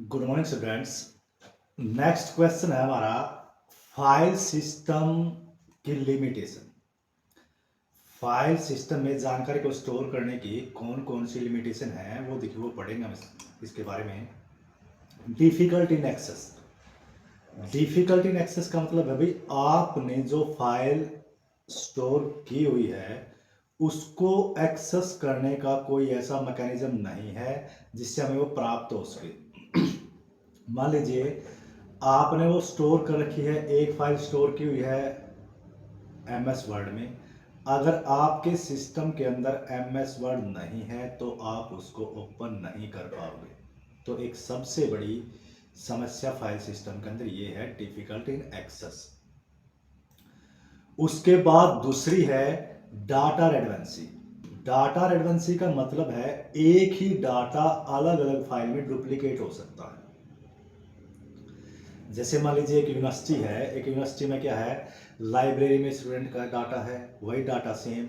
Good morning students. Next question है हमारा file system की लिमिटेशन। फाइल सिस्टम में जानकारी को स्टोर करने की कौन कौन सी लिमिटेशन है वो देखिए, वो पढ़ेंगे हम इसके बारे में। Difficult in excess. Difficult in excess का मतलब है भाई, आपने जो फाइल स्टोर की हुई है उसको एक्सेस करने का कोई ऐसा मैकेनिज्म नहीं है जिससे हमें वो प्राप्त हो सके। मान लीजिए आपने वो स्टोर कर रखी है, एक फाइल स्टोर की हुई है MS वर्ड में। अगर आपके सिस्टम के अंदर MS वर्ड नहीं है तो आप उसको ओपन नहीं कर पाओगे। तो एक सबसे बड़ी समस्या फाइल सिस्टम के अंदर ये है, डिफिकल्ट इन एक्सेस। उसके बाद दूसरी है डाटा रेडवेंसी। डाटा रेडवेंसी का मतलब है एक ही डाटा अलग अलग फाइल में डुप्लीकेट हो सकता है। जैसे मान लीजिए एक यूनिवर्सिटी है, एक यूनिवर्सिटी में क्या है, लाइब्रेरी में स्टूडेंट का डाटा है, वही डाटा सेम।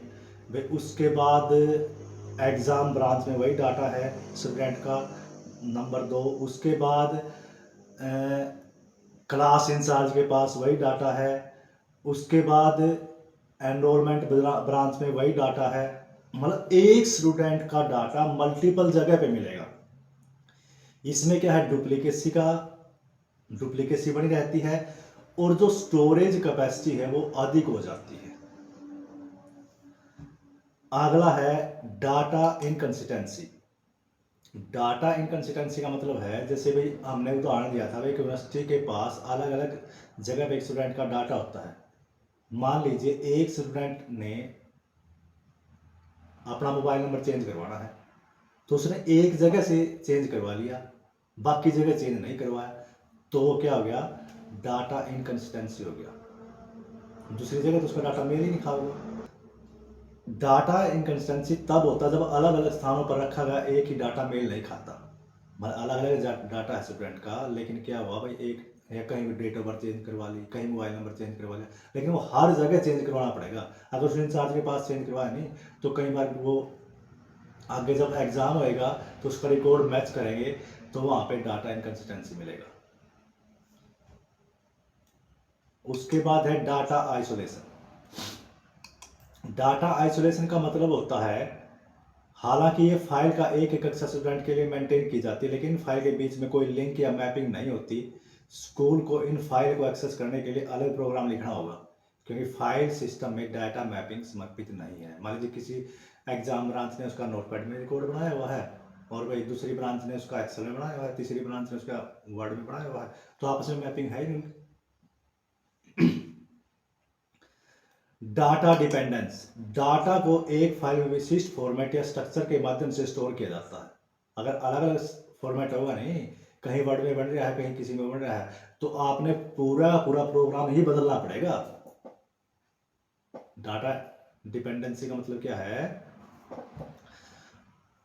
वे उसके बाद एग्ज़ाम ब्रांच में वही डाटा है स्टूडेंट का, नंबर 2। उसके बाद क्लास इंचार्ज के पास वही डाटा है। उसके बाद एनरोलमेंट ब्रांच में वही डाटा है। मतलब एक स्टूडेंट का डाटा मल्टीपल जगह पे मिलेगा। इसमें क्या है, डुप्लीकेसी बनी रहती है और जो स्टोरेज कैपेसिटी है वो अधिक हो जाती है। अगला है डाटा इनकंसिस्टेंसी। डाटा इनकंसिस्टेंसी का मतलब है, जैसे भाई हमने उदाहरण दिया था, एक यूनिवर्सिटी के पास अलग अलग जगह पे एक स्टूडेंट का डाटा होता है। मान लीजिए एक स्टूडेंट ने अपना मोबाइल नंबर चेंज करवाना है तो उसने एक जगह से चेंज करवा लिया, बाकी जगह चेंज नहीं करवाया, तो वो क्या हो गया, डाटा इनकंसिस्टेंसी हो गया। दूसरी जगह तो उसका डाटा मेल ही नहीं खाओगे। डाटा इनकंसिस्टेंसी तब होता है जब अलग अलग स्थानों पर रखा गया एक ही डाटा मेल नहीं खाता। मतलब अलग अलग डाटा है स्टूडेंट का, लेकिन क्या हुआ भाई, एक या कहीं भी डेट ऑफ बर्थ चेंज करवा ली, कहीं मोबाइल नंबर चेंज करवा लिया, लेकिन वो हर जगह चेंज करवाना पड़ेगा। अगर उसने इंचार्ज के पास चेंज करवाया नहीं तो कई बार वो आगे जब एग्जाम होएगा तो उसका रिकॉर्ड मैच करेंगे तो वहां पे डाटा इनकंसिस्टेंसी मिलेगा। उसके बाद है डाटा आइसोलेशन। डाटा आइसोलेशन का मतलब होता है, हालांकि ये फाइल का एक एक अक्षर स्टूडेंट के लिए मेंटेन की जाती है, लेकिन फाइल के बीच में कोई लिंक या मैपिंग नहीं होती। स्कूल को इन फाइल को एक्सेस करने के लिए अलग प्रोग्राम लिखना होगा, क्योंकि फाइल सिस्टम में डाटा मैपिंग समर्पित नहीं है। मान लीजिए किसी एग्जाम ब्रांच ने उसका नोटपैड में रिकॉर्ड बनाया हुआ है और भाई दूसरी ब्रांच ने उसका एक्सेल में बनाया हुआ है, तीसरी ब्रांच ने उसका वर्ड में बनाया हुआ है, तो आपस में मैपिंग है ही नहीं। Data dependence. डाटा को एक फाइल में विशिष्ट फॉर्मेट या स्ट्रक्चर के माध्यम से स्टोर किया जाता है। अगर अलग अलग फॉर्मेट होगा नहीं, कहीं वर्ड में बन रहा है, कहीं किसी में बन रहा है, तो आपने पूरा पूरा प्रोग्राम ही बदलना पड़ेगा। डाटा डिपेंडेंसी का मतलब क्या है,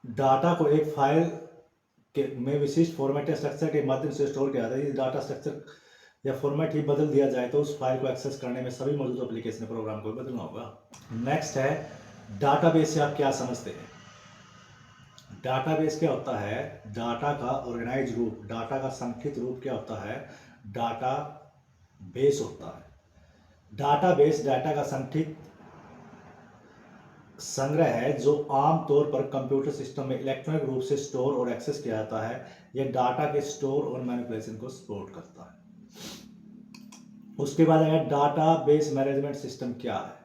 डाटा को एक फाइल के में विशिष्ट फॉर्मेट या स्ट्रक्चर के माध्यम से स्टोर किया जाता है। यदि डाटा स्ट्रक्चर या फॉर्मेट ही बदल दिया जाए तो उस फाइल को एक्सेस करने में सभी मौजूद एप्लीकेशन प्रोग्राम को बदलना होगा। नेक्स्ट है डाटाबेस से आप क्या समझते हैं। डाटाबेस क्या होता है, डाटा का ऑर्गेनाइज रूप, डाटा का संक्षिप्त रूप क्या होता है, डाटा बेस होता है। डाटाबेस डाटा का संक्षिप्त संग्रह है जो आमतौर पर कंप्यूटर सिस्टम में इलेक्ट्रॉनिक रूप से स्टोर और एक्सेस किया जाता है। यह डाटा के स्टोर और मैनिपुलेशन को सपोर्ट करता है। उसके बाद अगर डाटा बेस मैनेजमेंट सिस्टम क्या है,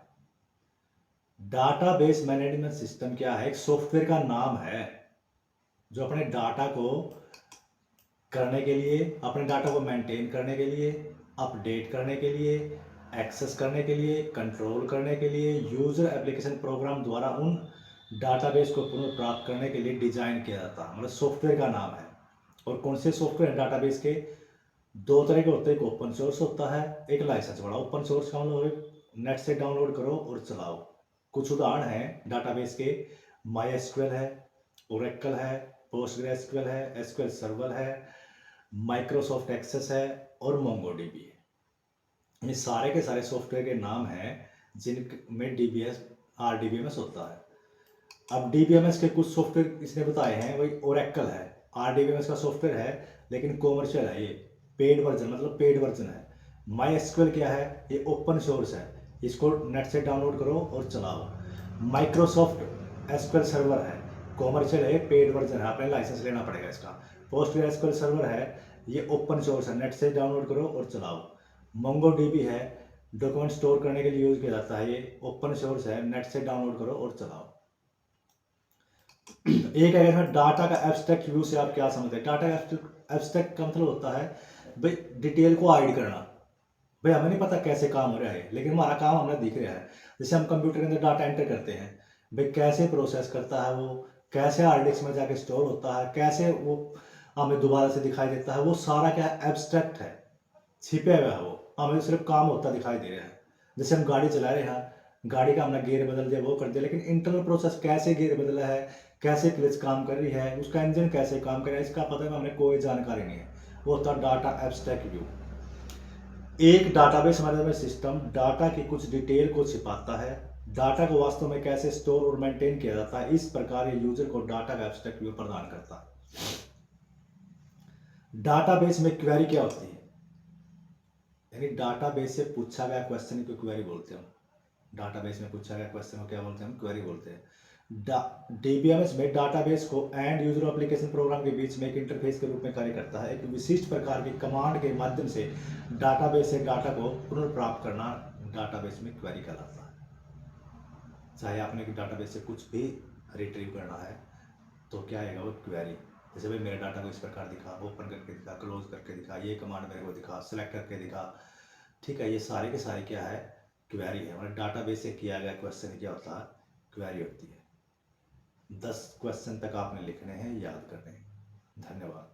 डाटा बेस मैनेजमेंट सिस्टम क्या है, एक सॉफ्टवेयर का नाम है जो अपने डाटा को करने के लिए, अपने डाटा को मेंटेन करने के लिए, अपडेट करने के लिए, एक्सेस करने के लिए, कंट्रोल करने के लिए यूजर एप्लीकेशन प्रोग्राम द्वारा उन डाटाबेस को पुनर्प्राप्त करने के लिए डिजाइन किया जाता है। मतलब सॉफ्टवेयर का नाम है। और कौन से सॉफ्टवेयर डाटाबेस के दो तरह के होते हैं, एक ओपन सोर्स होता है, एक लाइसेंस वाला। ओपन सोर्स का मतलब नेट से डाउनलोड करो और चलाओ। कुछ उदाहरण हैं डाटाबेस के, माई एसक्यूएल है, ओरेकल है, पोस्टग्रेसक्यूएल है, एसक्यूएल सर्वर है, माइक्रोसॉफ्ट एक्सेस है और मोंगोडीबी है। ये सारे के सारे सॉफ्टवेयर के नाम हैं जिनमें डीबीएस आरडीबीएमएस होता है। अब डीबीएमएस के कुछ सॉफ्टवेयर इसने बताए हैं, वही ओरेकल है, आरडीबीएमएस का सॉफ्टवेयर है लेकिन कॉमर्शियल है, ये पेड वर्जन, मतलब पेड वर्जन है। माई एसक्यूएल क्या है, ये ओपन सोर्स है, इसको नेट से डाउनलोड करो और चलाओ। माइक्रोसॉफ्ट एसक्यूएल सर्वर है, कॉमर्शियल है, पेड वर्जन है, आपने लाइसेंस लेना पड़ेगा इसका। पोस्टग्रेस एसक्यूएल सर्वर है, ये ओपन सोर्स है, नेट से डाउनलोड करो और चलाओ। मोंगोडीबी है, डॉक्यूमेंट स्टोर करने के लिए यूज किया जाता है, ये ओपन सोर्स है, नेट से डाउनलोड करो और चलाओ। एक है इसमें डाटा का एब्स्ट्रैक्ट व्यू से आप क्या समझते हैं? डाटा का एब्स्ट्रैक्ट का मतलब होता है भाई डिटेल को हाइड करना। भाई हमें नहीं पता कैसे काम हो रहा है, लेकिन हमारा काम हमें दिख रहा है। जैसे हम कंप्यूटर के अंदर डाटा एंटर करते हैं, भाई कैसे प्रोसेस करता है वो, कैसे हार्ड डिस्क में जाके स्टोर होता है, कैसे वो हमें दोबारा से दिखाई देता है, वो सारा क्या है, एब्स्ट्रैक्ट है, छिपे हुआ है, वो हमें सिर्फ काम होता दिखाई दे रहा है। जैसे हम गाड़ी चला रहे हैं, गाड़ी का हमने गियर बदल दिया, वो कर दिया, लेकिन इंटरनल प्रोसेस कैसे गियर बदला है, कैसे क्लच काम कर रही है, उसका इंजन कैसे काम कर रहा है, इसका पता है हमें कोई जानकारी नहीं है। वो होता है डाटा एब्स्ट्रैक्ट व्यू। एक डाटाबेस मैनेजमेंट सिस्टम डाटा की कुछ डिटेल को छिपाता है। डाटा को वास्तव में कैसे स्टोर और मेंटेन किया जाता है, इस प्रकार ये यूजर को डाटा का एब्स्ट्रैक्ट व्यू प्रदान करता है। डाटाबेस में क्वेरी क्या होती है? यानी डाटाबेस से पूछा गया क्वेश्चन को क्वेरी बोलते हैं। डाटाबेस में पूछा गया क्वेश्चन को क्या बोलते हैं? हम क्वेरी बोलते हैं। डीबीएमएस में डाटाबेस को एंड यूजर एप्लीकेशन प्रोग्राम के बीच में एक इंटरफेस के रूप में कार्य करता है। एक विशिष्ट प्रकार की कमांड के माध्यम से डाटाबेस से डाटा को पुनर्प्राप्त करना डाटाबेस में क्वेरी कहलाता है। चाहे आपने डाटाबेस से कुछ भी रिट्रीव करना है तो क्या आएगा, वो क्वेरी। जैसे भाई मेरा डाटा को इस प्रकार दिखा, ओपन करके दिखा, क्लोज करके दिखा, ये कमांड मेरे को दिखा, सेलेक्ट करके दिखा, ठीक है, ये सारे के सारे क्या है, क्वेरी है। मतलब डाटाबेस से किया गया क्वेश्चन क्या होता है, क्वेरी होती है। 10 क्वेश्चन तक आपने लिखने हैं, याद करने हैं। धन्यवाद।